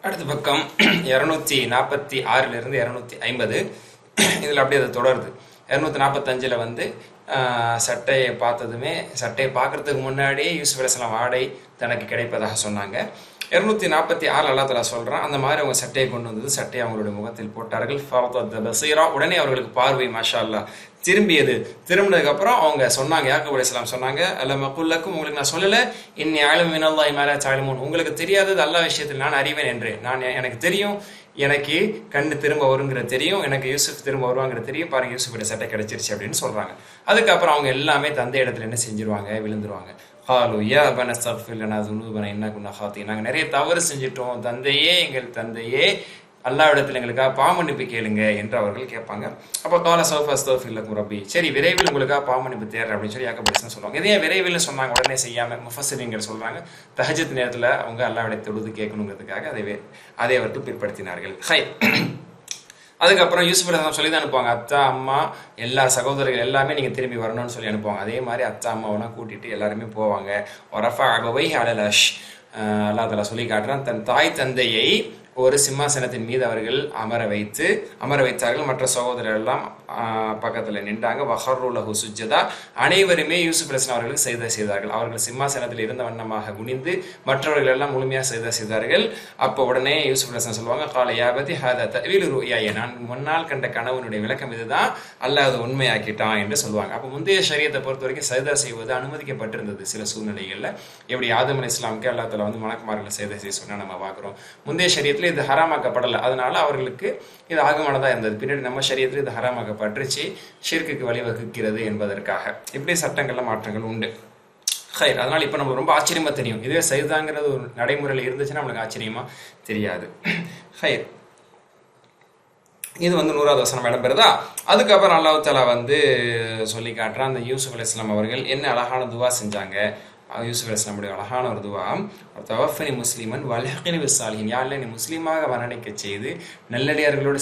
அடுத்த பக்கம் 246 250. இதில் அப்படியே அது தொடருது. 245 வந்து சட்டையை பார்த்ததுமே, சட்டையை பார்க்கறதுக்கு முன்னாடியே யூசுப் அலைஹிஸ்ஸலாம் ஆடை தனக்கு கிடைப்பதாக சொன்னாங்க. 246 அல்லாஹ் தஆலா சொல்றான், அந்த மாதிரி அவங்க சட்டையை கொண்டு வந்தது, சட்டையை அவங்களுடைய முகத்தில் போட்டார்கள். ஃபரதத் பஸீரா, உடனே அவர்களுக்கு பார்வை மாஷா அல்லாஹ் திரும்பியது. திரும்பினதுக்கு அப்புறம் அவங்க சொன்னாங்க, யாக்கூப் அலைஹிஸ்ஸலாம் சொன்னாங்க, அலம் அகுல் லக்கும், உங்களுக்கு நான் சொல்லல, இன்னி அஅலமு மினல்லாஹி மா லா தஅலமூன், உங்களுக்கு தெரியாதது அல்லாஹ் விஷயத்தில் நான் அறிவேன் என்று. எனக்கு தெரியும், எனக்கு கண்ணு திரும்ப வருங்கிறது தெரியும், எனக்கு யூசுப் திரும்ப வருவாங்கிறது தெரியும், பாருங்க யூசுஃபோட சட்டை கிடைச்சிருச்சு அப்படின்னு சொல்றாங்க. அதுக்கப்புறம் அவங்க எல்லாமே தந்தை இடத்துல என்ன செஞ்சிருவாங்க, விழுந்துருவாங்க. காலு யா அபனா அஸ்தக்ஃபிர் லனா ஸுனூபனா இன்னா குன்னா ஹாத்தியின், நாங்கள் நிறைய தவறு செஞ்சிட்டோம் தந்தையே, எங்கள் தந்தையே, அல்லாஹ்விடத்தில் எங்களுக்காக பாவமன்னிப்பு கேளுங்க என்று அவர்கள் கேட்பாங்க. அப்போ கால சௌஃப அஸ்தக்ஃபிர் லக்கும் ரப்பி, சரி விரைவில் உங்களுக்காக பாவமன்னிப்பு தேடுறேன் அப்படின்னு சொல்லி யாக்கூப் அலைஹிஸ்ஸலாம் சொல்லுவாங்க. இதே விரைவில் சொன்னாங்க, உடனே செய்யாம. முஃபஸ்ஸிரீன்கள் சொல்றாங்க, தஹஜ்ஜுத் நேரத்தில் அவங்க அல்லாஹ்விட தொழுது கேட்கணுங்கிறதுக்காக அதை அவர்கள் பிற்படுத்தினார்கள். ஹை, அதுக்கப்புறம் யூசுப் அலைஹிஸ்ஸலாம் சொல்லி தான் அனுப்புவாங்க, அத்தா அம்மா எல்லா சகோதரர்கள் எல்லாமே நீங்கள் திரும்பி வரணும்னு சொல்லி அனுப்புவாங்க. அதே மாதிரி அத்தா அம்மாவெல்லாம் கூட்டிட்டு எல்லாருமே போவாங்க. ஒரஃபா அபவைஹி அலல் அர்ஷ், அல்லாஹ் தஆலா சொல்லி காட்டுறான், தன் தாய் தந்தையை ஒரு சிம்மாசனத்தின் மீது அவர்கள் அமர வைத்தார்கள். மற்ற சகோதரர்கள் எல்லாம் பக்கத்தில் நின்றாங்க. வஹர்ரு லஹு சுஜ்ஜதா, அனைவருமே யூசுப் அலைஹிஸ்ஸலாம் அவர்களுக்கு சஜ்தா செய்தார்கள். அவர்கள் சிம்மாசனத்தில் இருந்த வண்ணமாக குனிந்து மற்றவர்கள் எல்லாம் முழுமையாக சஜ்தா செய்தார்கள். அப்போ உடனே யூசுப் அலைஹிஸ்ஸலாம் சொல்லுவாங்க, கால யா பதி ஹாதா தஅவீலு ருயாய, நான் முன்னால் கண்ட கனவுனுடைய விளக்கம் இதுதான், அல்லாஹ் அதை உண்மையாக்கிட்டான் என்று சொல்லுவாங்க. அப்போ முந்தைய ஷரியத்தை பொறுத்த வரைக்கும் சஜ்தா செய்வது அனுமதிக்கப்பட்டிருந்தது சில சூழ்நிலைகளில். எப்படி ஆதம் அலைஹிஸ்ஸலாமுக்கு அல்லாஹ் தஆலா வந்து மலக்குமார்களை சஜ்தா செய்ய சொன்னா நம்ம பார்க்குறோம். முந்தைய ஷரியத்தில் இது ஹராமாக்கப்படலை, அதனால அவர்களுக்கு இது ஆகமானதாக இருந்தது. பின்னாடி நம்ம ஷரியத்தில் இது ஹராமாக்கப்பட்டுருச்சு, ஷிர்க்குக்கு வழிவகுக்கிறது என்பதற்காக. இப்படி சட்டங்கள்ல மாற்றங்கள் உண்டு. ஹைர், அதனால இப்போ நம்மளுக்கு ரொம்ப ஆச்சரியமா தெரியும். இதுவே சைதாங்கிறது ஒரு நடைமுறையில் இருந்துச்சுன்னா நம்மளுக்கு ஆச்சரியமா தெரியாது. ஹைர், இது வந்து 100வது வசனம் இடம்பெறுதா. அதுக்கப்புறம் அல்லாஹ் தஆலா வந்து சொல்லி காட்டுறான், அந்த யூசுப் அலைஹிஸ்ஸலாம் அவர்கள் என்ன அழகான துவா செஞ்சாங்க. யூசுப் அலைஹிஸ்ஸலாமுடைய அழகான ஒரு துவா, தவஃபனி முஸ்லிமன் வல்ஹிக்னி பிஸ்ஸாலிஹீன், யா அல்லாஹ் என்னை முஸ்லீமாக மரணிக்க செய்து நல்லடியார்களோடு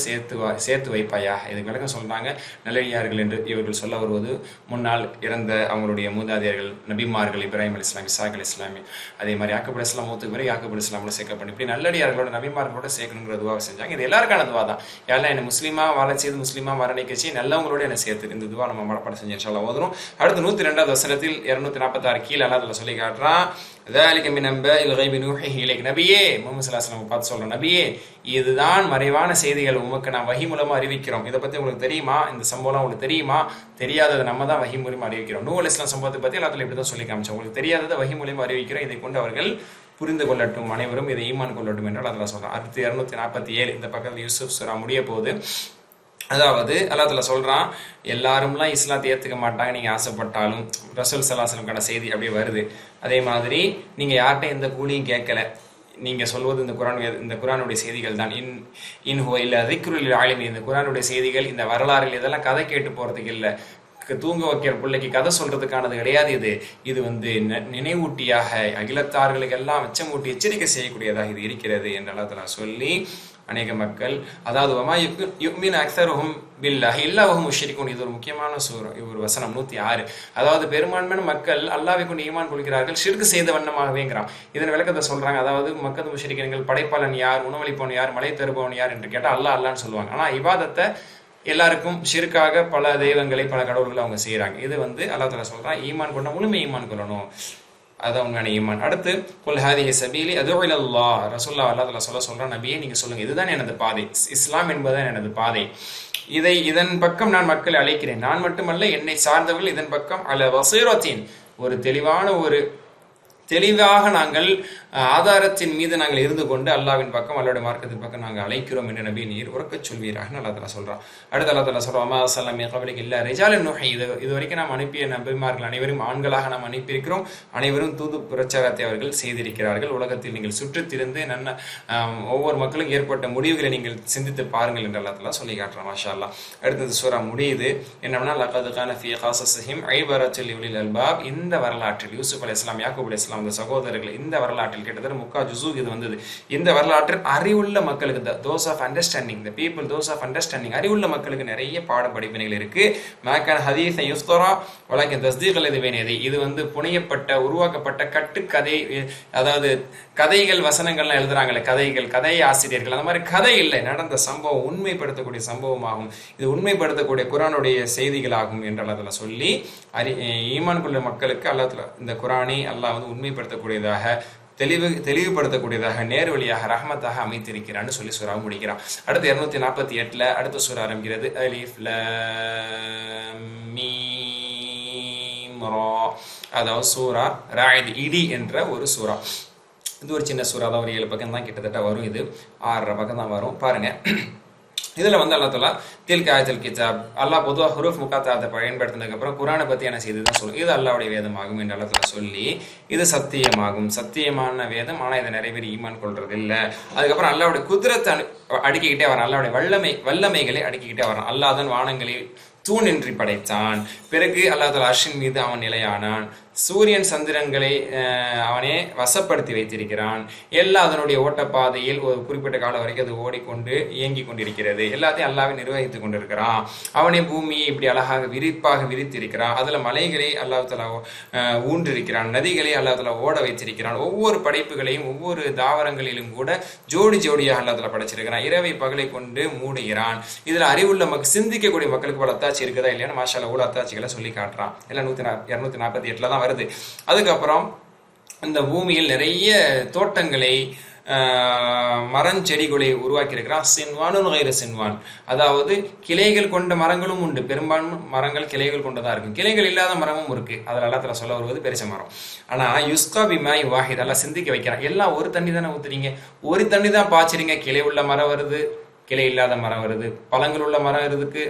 சேர்த்து வைப்பாயா. இதுக்கு விளக்கம் சொல்றாங்க, நல்லடியார்கள் என்று இவர்கள் சொல்ல வருவது முன்னால் இறந்த அவங்களுடைய மூதாதையர்கள், நபிமார்கள், இப்ராஹிம் அலைஹிஸ்ஸலாம், இஸ்ஹாக் அலைஹிஸ்ஸலாம், அதே மாதிரி யாக்கூப் அலைஹிஸ்ஸலாம் மூத்துக்கு பிறகு யாக்கூப் அலைஹிஸ்ஸலாமோட சேர்க்கப்பட்டு இப்படி நல்லடியார்களோட நபிமார்களோட சேர்க்கணுங்கிற துவாவை செஞ்சாங்க. இது எல்லாருக்கான துவா தான். யா அல்லாஹ் என்னை முஸ்லீமா வாழ செய்து முஸ்லீமா மரணிக்க செய்து நல்லவங்களோட என்னை சேர்த்து. இந்த துவா நம்ம மனப்பாடம் செஞ்சு இன்ஷா அல்லாஹ் ஓதுறோம். அடுத்து 102வது வசனத்தில் 246 கீழே அல்லாஹ் சொல்லி காட்டுறான், ذلك من انباء الغيب نوحيه اليك, நபியே முஹம்மது ஸல்லல்லாஹு அலைஹி வஸல்லம் பார்த்து சொல்றோம், நபியே இதுதான் மறைவான செய்திகள் உமக்கு நான் வஹி மூலமா அறிவிக்கிறோம். இதை பத்தி உங்களுக்கு தெரியுமா, இந்த சம்பவம் உங்களுக்கு தெரியுமா, தெரியாததை நம்ம தான் வஹி மூலமா அறிவிக்கிறோம். நூஹ் அலைஹிஸ்ஸலாம் சம்பவத்தை பத்தி அல்லாஹ் தஆலா இப்படி தான் சொல்லி காமிச்சோம், உங்களுக்கு தெரியாததை வஹி மூலமா அறிவிக்கிறோம், இதை கொண்டு அவர்கள் புரிந்து கொள்ளட்டும், அனைவரும் இதை ஈமான் கொள்ளட்டும் என்று அல்லாஹ் தஆலா சொல்றான். அடுத்து 247 இந்த பக்கத்தில் யூசுப் சூரா முடிய போகுது. அதாவது அல்லாஹ் தஆலா சொல்றான், எல்லாரும்லாம் இஸ்லாத்தை ஏற்றுக்க மாட்டாங்க, நீங்கள் ஆசைப்பட்டாலும். ரசூல் ஸல்லல்லாஹு அலைஹி வஸல்லம் செய்தி அப்படியே வருது. அதே மாதிரி நீங்கள் யார்கிட்ட எந்த கூலியும் கேட்கல, நீங்கள் சொல்வது இந்த குரானுடைய செய்திகள் தான். இன் ஹுவ இல்லா ஸிக்ருல் லில் ஆலிமீன், இந்த குரானுடைய செய்திகள், இந்த வரலாறுகள் இதெல்லாம் கதை கேட்டு போகிறதுக்கு இல்லை, தூங்க வைக்கிற பிள்ளைக்கு கதை சொல்றதுக்கானது கிடையாது. இது வந்து நினைவூட்டியாக அகிலத்தார்களுக்கு எல்லாம் அச்சமூட்டி எச்சரிக்கை செய்யக்கூடியதாக இது இருக்கிறது என்று அல்லாஹ் தஆலா சொல்லி, அநேக மக்கள், அதாவது வமா யுமினு அக்ஸருஹும் பில்லாஹி இல்லா வஹும் முஷ்ரிகூன், இது ஒரு முக்கியமான ஒரு வசனம் 106. அதாவது பெரும்பான்மையான மக்கள் அல்லாஹ்வை கொண்டு ஈமான் கொள்கிறார்கள், ஷிர்க் செய்த வண்ணமாகவேங்கிறான். இதன் விளக்கத்தை சொல்றாங்க, அதாவது மக்கத்து முஷ்ரிக்கீன்கள் படைப்பாளன் யார், உணவளிப்பவன் யார், மழை தருபவன் யார் என்று கேட்டால் அல்லாஹ் அல்லான்னு சொல்லுவாங்க. ஆனா இபாதத்தை எல்லாருக்கும் ஷிர்காக பல தெய்வங்களை பல கடவுள்களை அவங்க செய்யறாங்க. இது வந்து அல்லாஹ் தஆலா சொல்றான், ஈமான் கொண்ட முழுமை ஈமான் கொள்ளணும், அதான் உண்மையான ஈமான். அடுத்து குல் ஹாதிஹி சபீலி அதுஉ இலல்லாஹ், ரசூலுல்லாஹ் அல்லாஹ் தஆலா சொல்றான், நபியே நீங்க சொல்லுங்க, இதுதான் எனது பாதை, இஸ்லாம் என்பதுதான் எனது பாதை, இதன் பக்கம் நான் மக்களை அழைக்கிறேன், நான் மட்டுமல்ல என்னை சார்ந்தவர்கள் இதன் பக்கம் அல வஸீரத்தின், ஒரு தெளிவாக நாங்கள் ஆதாரத்தின் மீது நாங்கள் இருந்து கொண்டு அல்லாஹ்வின் பக்கம் அல்லாஹ்வுடைய மார்க்கத்தின் பக்கம் நாங்கள் அழைக்கிறோம் என்று நபி நீர் உறக்கச் சொல்வீராக அல்லாஹ் தஆலா சொல்றான். அடுத்து அல்லாஹ் தஆலா சொல்றான், வமா அர்ஸல்னா மின் கப்லிக இல்லா ரிஜாலன் நூஹி, இது வரைக்கும் நாம் அனுப்பிய நபிமார்கள் அனைவரும் ஆண்களாக நாம் அனுப்பியிருக்கிறோம், அனைவரும் தூது பிரச்சாரத்தை அவர்கள் செய்திருக்கிறார்கள். உலகத்தில் நீங்கள் சுற்றித் திரிந்து ஒவ்வொரு மக்களும் ஏற்பட்ட முடிவுகளை நீங்கள் சிந்தித்து பாருங்கள் என்று அல்லாஹ் தஆலா சொல்லி காட்டுறான். மாஷா அல்லாஹ். அடுத்தது சூரா முடியுது என்னன்னா, லகத் கான ஃபீ கஸஸிஹிம் ஐபரத்துல் லிஉலில் அல்பாப், இந்த வரலாற்றில் யூசுப் அலைஹிஸ்ஸலாம் யாக்கூப் அலைஹிஸ்ஸலாம் சார்ந்த சகோதரர்கள், இந்த வரலாற்றில் கிட்டத்தட்ட 3/4 ஜுஸு இது வந்தது. இந்த வரலாற்றில் அறிவுள்ள மக்களுக்கு those of understanding, the people those of understanding, அறிவுள்ள மக்களுக்கு நிறைய பாட படிப்பினைகள் இருக்கு. மேக்கான் ஹதீஸ் யுஸ்தரா வலக்கின் தஸ்தீகல் இது வேணியது. இது வந்து புனையப்பட்ட உருவாக்கப்பட்ட கட்டுக்கதை, அதாவது கதைகள் வசனங்கள்லாம் எழுதுறாங்களே கதைகள், கதை ஆசிரியர்கள், அந்த மாதிரி கதை இல்லை, நடந்த சம்பவம், உண்மைப்படுத்தக்கூடிய சம்பவமாகும். இது உண்மைப்படுத்தக்கூடிய குரானுடைய செய்திகளாகும் என்று அல்லாஹ் சொல்லி ஈமான் கொள்ள மக்களுக்கு அல்லாஹ் இந்த குரானை அல்லாஹ் வந்து உண்மைப்படுத்தக்கூடியதாக, தெளிவுபடுத்தக்கூடியதாக, நேர்வழியாக, ரஹ்மத்தாக அமைத்திருக்கிறான்னு சொல்லி சூறா முடிக்கிறான். அடுத்து 248 அடுத்த சூறா ஆரம்பிக்கிறது. அலிஃப் லாம் மீம் ரா, அதாவது சூரா ராயித், இடி என்ற ஒரு சூறா. இது ஒரு சின்ன சூறா தான், ஒரு 7 பக்கம் தான் கிட்டத்தட்ட வரும். இது 6.5 பக்கம் தான் வரும். பாருங்க, இதில் வந்து அல்லா தஆலா தில்க ஆயத்துல் கிதாப், அல்லாஹ் பொதுவாக ஹுரூஃப் முகாத்தாத்தை பயன்படுத்தினதுக்கு அப்புறம் குரானை பற்றி என்ன செய்து தான் சொல்லும். இது அல்லாஹ்வுடைய வேதமாகும் என்று அல்லா தஆலா சொல்லி, இது சத்தியமாகும், சத்தியமான வேதம், ஆனால் இதை நிறைய பேர் ஈமான் கொள்றது இல்லை. அதுக்கப்புறம் அல்லாஹ்வுடைய குதிரத்தை அடுக்கிக்கிட்டே வரான், அல்லாஹ்வுடைய வல்லமைகளை அடுக்கிக்கிட்டே வரான். அல்லாஹ் தான் வானங்களை தூணின்றி படைத்தான். பிறகு அல்லாஹ் தஆலா அர்ஷின் மீது அவன் நிலையானான். சூரியன் சந்திரன்களை அவனே வசப்படுத்தி வைத்திருக்கிறான். எல்லாம் அதனுடைய ஓட்டப்பாதையில் ஒரு குறிப்பிட்ட காலம் வரைக்கும் அது ஓடிக்கொண்டு இயங்கி கொண்டிருக்கிறது. எல்லாத்தையும் அல்லாஹ்வே நிர்வகித்துக் கொண்டிருக்கிறான். அவனே பூமியை இப்படி அழகாக விரிப்பாக விரித்திருக்கிறான். அதுல மலைகளை அல்லாஹ் தஆலா ஊன்றிருக்கிறான், நதிகளை அல்லாஹ் தஆலா ஓட வைத்திருக்கிறான். ஒவ்வொரு படைப்புகளையும் ஒவ்வொரு தாவரங்களிலும் கூட ஜோடி ஜோடியாக அல்லாஹ் தஆலா படைச்சிருக்கிறான். இரவை பகலை கொண்டு மூடுகிறான். இதுல அறிவுள்ள சிந்திக்கக்கூடிய மக்களுக்கு பல அத்தாட்சி இருக்குதா இல்லையா, மாஷா அல்லாஹ் உள்ள அத்தாட்சிகளை சொல்லி காட்டுறான். எல்லாம் 248 தான் வருது. அதுக்கப்புறம் இந்த பூமியில் நிறைய தோட்டங்களை, மரஞ்செடிகளை உருவாக்கி இருக்கிறான். சின்வானும் கைர சின்வான், அதாவது கிளைகள் கொண்ட மரங்களும் உண்டு. பெரும்பான்மை மரங்கள் கிளைகள் கொண்டதா இருக்கும், கிளைகள் இல்லாத மரமும் இருக்கு. அதில் அல்லாஹ் சொல்ல வருவது பெருச மரம். ஆனா யுஸ்கா பிமாய் வாஹித், எல்லாம் சிந்திக்க வைக்கிறான். எல்லாம் ஒரு தண்ணி தானே ஊத்துறீங்க, ஒரு தண்ணி தான் பாய்ச்சிறீங்க. கிளை உள்ள மரம் வருது, கிளை இல்லாத மரம் வருது, பழங்கள் உள்ள மரம் இருக்கு,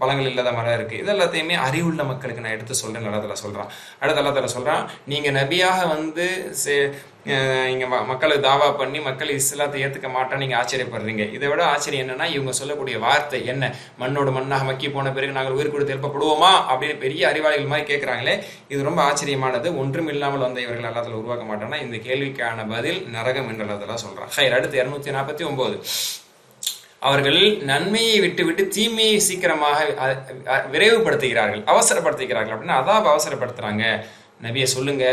பழங்கள் இல்லாத மரம் இருக்கு. இது எல்லாத்தையுமே அறிவுள்ள மக்களுக்கு நான் எடுத்து சொல்றேன். அல்லாஹ் தஆலா சொல்றான். அடுத்து அல்லாஹ் தஆலா சொல்றான், நீங்க நபியாக வந்து இங்க மக்களுக்கு தாவா பண்ணி மக்கள் இஸ்லாத்தை ஏத்துக்க மாட்டான்னு நீங்க ஆச்சரியப்படுறீங்க. இதை விட ஆச்சரியம் என்னன்னா, இவங்க சொல்லக்கூடிய வார்த்தை என்ன, மண்ணோடு மண்ணாக மக்கி போன பிறகு நாங்கள் உயிர் கொடுத்து எழுப்பப்படுவோமா அப்படின்னு பெரிய அறிவாளிகள் மாதிரி கேட்கிறாங்களே, இது ரொம்ப ஆச்சரியமானது. ஒன்றும் இல்லாமல் வந்த இவர்கள் அல்லாஹ் தஆலா உருவாக்க மாட்டானா, இந்த கேள்விக்கான பதில் நரகம் என்று அல்லாஹ் தஆலா சொல்றான். ஹைர், அடுத்து 249, அவர்கள் நன்மையை விட்டு தீமையை சீக்கிரமாக விரைவுபடுத்துகிறார்கள், அவசரப்படுத்துகிறார்கள். அப்படின்னா அதாப் அவசரப்படுத்துறாங்க. நபியை சொல்லுங்க,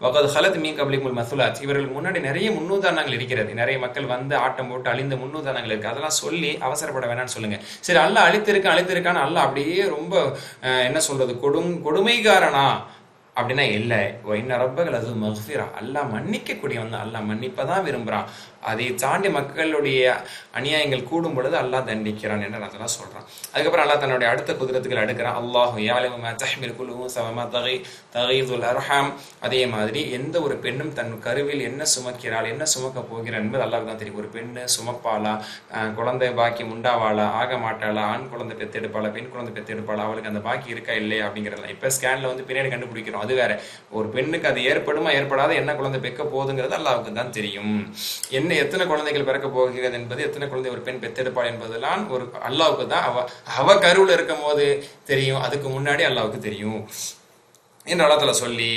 வகது ஹலத் மீன் கபலிமுல் மசுலாத், இவர்களுக்கு முன்னாடி நிறைய முன்னுதாரணங்கள் இருக்கிறது. நிறைய மக்கள் வந்து ஆட்டம் போட்டு அழிந்த முன்னுதாரணங்கள் இருக்கு. அதெல்லாம் சொல்லி அவசரப்பட வேணாம்னு சொல்லுங்க. சரி, அல்லாஹ் அழித்திருக்கான்னு அல்லாஹ் அப்படியே ரொம்ப என்ன சொல்றது, கொடுமைகாரனா அப்படின்னா இல்லை. இன்ன ரப்பகள் அது மஃபிரா, அல்லாஹ் மன்னிக்கக்கூடியவன், அல்லாஹ் மன்னிப்பதான் விரும்புறான். அதை தாண்டி மக்களுடைய அநியாயங்கள் கூடும் பொழுது அல்லாஹ் தண்டிக்கிறான் என்று அல்லாஹ் சொல்றான். அதுக்கப்புறம் அல்லாஹ் தன்னுடைய அடுத்த குதிரத்துகள் அடுக்கிறான். அல்லாஹு யஅலமு மா தஹ்மிலு குல்லு உன்ஸா வமா தகீதுல் அர்ஹாம், அதே மாதிரி எந்த ஒரு பெண்ணும் தன் கருவில் என்ன சுமக்கிறாள், என்ன சுமக்க போகிறாள் என்பது அல்லாஹ்வுக்கு தான் தெரியும். ஒரு பெண்ணு சுமப்பாளா, குழந்தை பாக்கியம் உண்டாவாளா, ஆக மாட்டாளா, ஆண் குழந்தை பெத்தெடுப்பாளா, பெண் குழந்தை பெத்தெடுப்பாளா, அவளுக்கு அந்த பாக்கி இருக்கா இல்லையா அப்படிங்கிறதுலாம் இப்போ ஸ்கேன்ல வந்து பின்னாடி கண்டுபிடிக்கிறோம். அது வேற. ஒரு பெண்ணுக்கு அது ஏற்படுமா ஏற்படாத, என்ன குழந்தை பெக்க போகுதுங்கிறது அல்லாஹ்வுக்கு தான் தெரியும். என்ன எத்தனை குழந்தைகள் பிறக்க போகிறது என்பது, எத்தனை குழந்தை ஒரு பெண் பெத்தெடுப்பாள் என்பதெல்லாம் ஒரு அல்லாஹ்வுக்கு தான். அவ கருவில் இருக்கும் போது தெரியும், அதுக்கு முன்னாடி அல்லாஹ்வுக்கு தெரியும் என்று அல்லாஹ் தஆலா சொல்லி,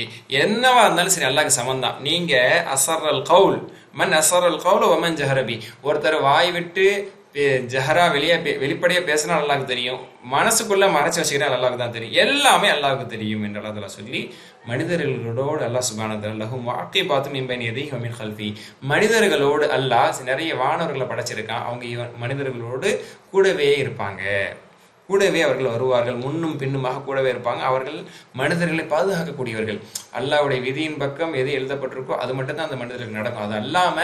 என்னவா இருந்தாலும் சரி அல்லாஹ்க்கு சமந்தான். நீங்க அஸர்ரல் கவுல் மன் அஸர்ரல் கவுல வமன் ஜஹரபி, ஒருத்தர் வாய் விட்டு ஜஹரா வெளிப்படையா பேசினா அல்லாஹ்வுக்கு தெரியும், மனசுக்குள்ள மறைச்சு வச்சுக்கிட்டா அல்லாஹ்வுக்கு தான் தெரியும், எல்லாமே அல்லாஹ்வுக்கு தெரியும் என்று அல்லாஹ் தஆலா சொல்லி, மனிதர்களோடு அல்லாஹ் சுப்ஹானஹு வ தஆலா லஹும் வாக்கிபாத்தும் மின் பைனி யதைஹி வ மின் கல்ஃபி, மனிதர்களோடு அல்லாஹ் நிறைய வானவர்களை படைச்சிருக்கான். அவங்க மனிதர்களோடு கூடவே இருப்பாங்க, கூடவே அவர்கள் வருவார்கள், முன்னும் பின்னுமாக கூடவே இருப்பாங்க. அவர்கள் மனிதர்களை பாதுகாக்கக்கூடியவர்கள். அல்லாஹ்வுடைய விதியின் பக்கம் எது எழுதப்பட்டிருக்கோ அது மட்டும் தான் அந்த மனிதர்களுக்கு நடக்கும். அது அல்லாம,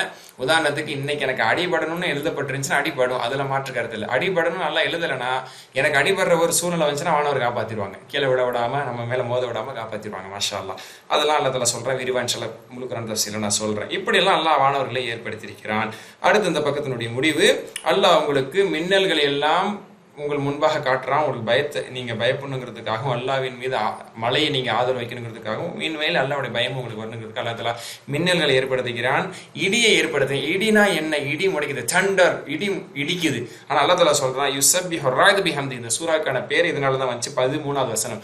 உதாரணத்துக்கு இன்னைக்கு எனக்கு அடிபடணும்னு எழுதப்பட்டிருந்துச்சுன்னா அடிபடும், அதுல மாற்று கருத்து இல்லை. அடிபடணும் நல்லா எழுதலைன்னா, எனக்கு அடிபடுற ஒரு சூழ்நிலை வந்துச்சுன்னா வானவர் காப்பாத்திடுவாங்க, கீழே விட விடாம நம்ம மேல மோத விடாம காப்பாத்திடுவாங்க. மாஷா அல்லாஹ். அதெல்லாம் அல்லாஹ் தஆலா சொல்றேன், விரிவான சொல்ல முழுக்குறான் தஃசீல நான் சொல்றேன். இப்படி எல்லாம் அல்லாஹ் வானவர்களை ஏற்படுத்தியிருக்கிறான். அடுத்து இந்த பக்கத்தினுடைய முடிவு, அல்லாஹ் உங்களுக்கு மின்னல்களை எல்லாம் உங்கள் முன்பாக காட்டுறான். உங்களுக்கு பயத்தை நீங்க பயப்படணுங்கிறதுக்காகவும், அல்லாஹ்வின் மீது மலையை நீங்க ஆதரவு வைக்கணுங்கிறதுக்காகவும், மீன்வயல் அல்லாஹ்வுடைய பயமும் உங்களுக்கு வரணுங்கிறதுக்கு அல்லாஹ் தஆலா மின்னல்களை ஏற்படுத்துகிறான், இடியை ஏற்படுத்து. இடினா என்ன, இடி முடைக்குது, தண்டர், இடி இடிக்குது. ஆனா அல்லாஹ் தஆலா சொல்றான், யுஸப்பிஹு ராது பிஹம்தி, இந்த சூறாக்கான பேர் இதனால தான் வந்துச்சு. 13வது வசனம்,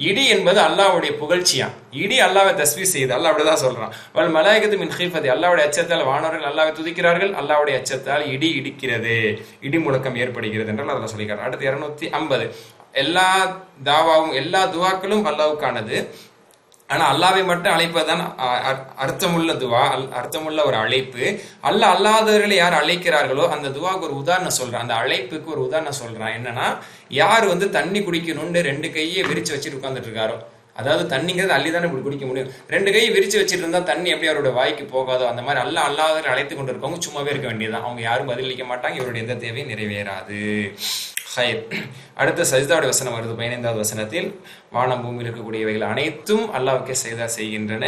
இடி என்பது அல்லாஹ்வுடைய புகழ்ச்சியாம். இடி அல்லாஹ்வை தஸ்பீ செய்யுது. அல்லாஹ் அப்படிதான் சொல்றான். வல் மலாயிகத்து மின் ஹீஃபதி, அல்லாஹ்வுடைய அச்சத்தால் வானவர்கள் அல்லாஹ்வை துதிக்கிறார்கள். அல்லாஹ்வுடைய அச்சத்தால் இடி இடிக்கிறது, இடி முழக்கம் ஏற்படுகிறது என்றால் அதில் சொல்லிக்கிறார். அடுத்து 250. எல்லா தாவாவும் எல்லா துவாக்களும் அல்லாஹ்வுக்கானது. ஆனா அல்லாவை மட்டும் அழைப்பதுதான் அர்த்தமுள்ள துவா, அர்த்தமுள்ள ஒரு அழைப்பு. அல்லாஹ் அல்லாதவர்களை யார் அழைக்கிறார்களோ அந்த துவாவுக்கு ஒரு உதாரணம் சொல்றான், அந்த அழைப்புக்கு ஒரு உதாரணம் சொல்றான். என்னன்னா, யார் தண்ணி குடிக்கணும்னு 2 கையை விரிச்சு வச்சுட்டு உட்கார்ந்துட்டு இருக்காரோ, அதாவது தண்ணிங்கிறது அள்ளி தானே இப்படி குடிக்க முடியும், 2 கையை விரிச்சு வச்சுட்டு இருந்தா தண்ணி எப்படி அவரோட வாய்க்கு போகாதோ அந்த மாதிரி அல்லாஹ் அல்லாதவரை அழைத்து கொண்டு இருக்கவங்க சும்மாவே இருக்க வேண்டியதுதான். அவங்க யாரும் பதிலளிக்க மாட்டாங்க, இவருடைய எந்த தேவையும் நிறைவேறாது. அடுத்த சஜ்தாவுடைய வசனம் வருது 15வது வசனத்தில். வானம் பூமியில் இருக்கக்கூடியவைகள் அனைத்தும் அல்லாஹ்வுக்கே சஜ்தா செய்கின்றன,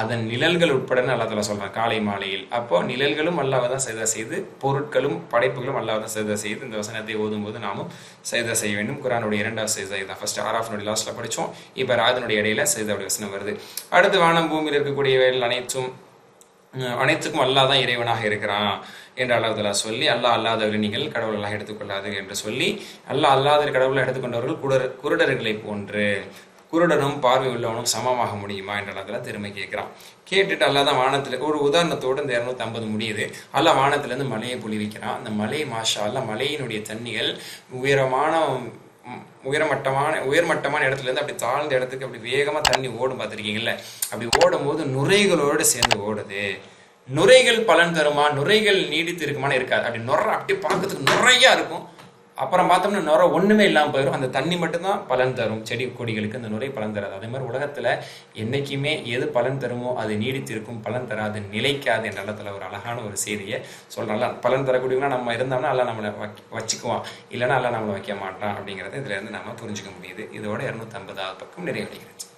அதன் நிழல்கள் உட்பட அல்லாஹ் தஆலா சொல்றான் காலை மாலையில். அப்போ நிழல்களும் அல்லாஹ்வை தான் சஜ்தா செய்து, பொருட்களும் படைப்புகளும் அல்லாஹ்வை தான் சஜ்தா செய்து. இந்த வசனத்தை ஓதும் போது நாமும் சஜ்தா செய்ய வேண்டும். குர்ஆனுடைய 2வது சஜ்தா தான். ஃபர்ஸ்ட் ஆராஃப்னுடைய லாஸ்ட்ல படிச்சோம், இப்போ ராதனுடைய இடையில சஜ்தாவுடைய வசனம் வருது. அடுத்து வானம் பூமியில் இருக்கக்கூடியவைகள் அனைத்துக்கும் அல்லாஹ் தான் இறைவனாக இருக்கிறான் என்று அல்லாஹ் தஆலா சொல்லி, அல்லாஹ் அல்லாதவர்களை நீங்கள் கடவுளாக எடுத்துக்கொள்ளாது என்று சொல்லி, அல்லாஹ் அல்லாதவர் கடவுளாக எடுத்துக்கொண்டவர்கள் குருடர்களை போன்று, குருடனும் பார்வை உள்ளவனும் சமமாக முடியுமா என்று அல்லாஹ் தஆலா திரும்ப கேட்கிறான். கேட்டுட்டு அல்லாஹ் தான் வானத்துல ஒரு உதாரணத்தோடு இந்த 250 முடியுது. அல்லாஹ் வானத்திலிருந்து மலையை பொழிவிக்கிறான். அந்த மலை மாஷா அல்லாஹ், மலையினுடைய தண்ணிகள் உயர்மட்டமான இடத்துல இருந்து அப்படி தாழ்ந்த இடத்துக்கு அப்படி வேகமா தண்ணி ஓடும். பார்த்துருக்கீங்கல்ல? அப்படி ஓடும் போது நுரைகளோடு சேர்ந்து ஓடுது. நுரைகள் பலன் தருமா? நுரைகள் நீடித்து இருக்குமான்னு இருக்காது. அப்படி நுரை அப்படி பார்க்கறதுக்கு நுரையா இருக்கும். அப்புறம் பார்த்தோம்னா நுரை ஒண்ணுமே இல்லாமல் போயிடும். அந்த தண்ணி மட்டும்தான் பலன் தரும். செடி கொடிகளுக்கு அந்த நுரை பலன் தராது. அதே மாதிரி உலகத்துல என்னைக்குமே எது பலன் தருமோ அது நீடித்திருக்கும், பலன் தராது, நிலைக்காது என்ற இடத்துல ஒரு அழகான ஒரு செய்தியை சொல்றாங்க. பலன் தரக்கூடியவங்க நம்ம இருந்தோம்னா எல்லாம் நம்மளை வச்சுக்குவான், இல்லைன்னா எல்லாம் நம்மளை வைக்க மாட்டான் அப்படிங்கிறத இதுல இருந்து நம்ம புரிஞ்சுக்க முடியுது. இதோட 250வது பக்கம் நிறைவடைகிறது.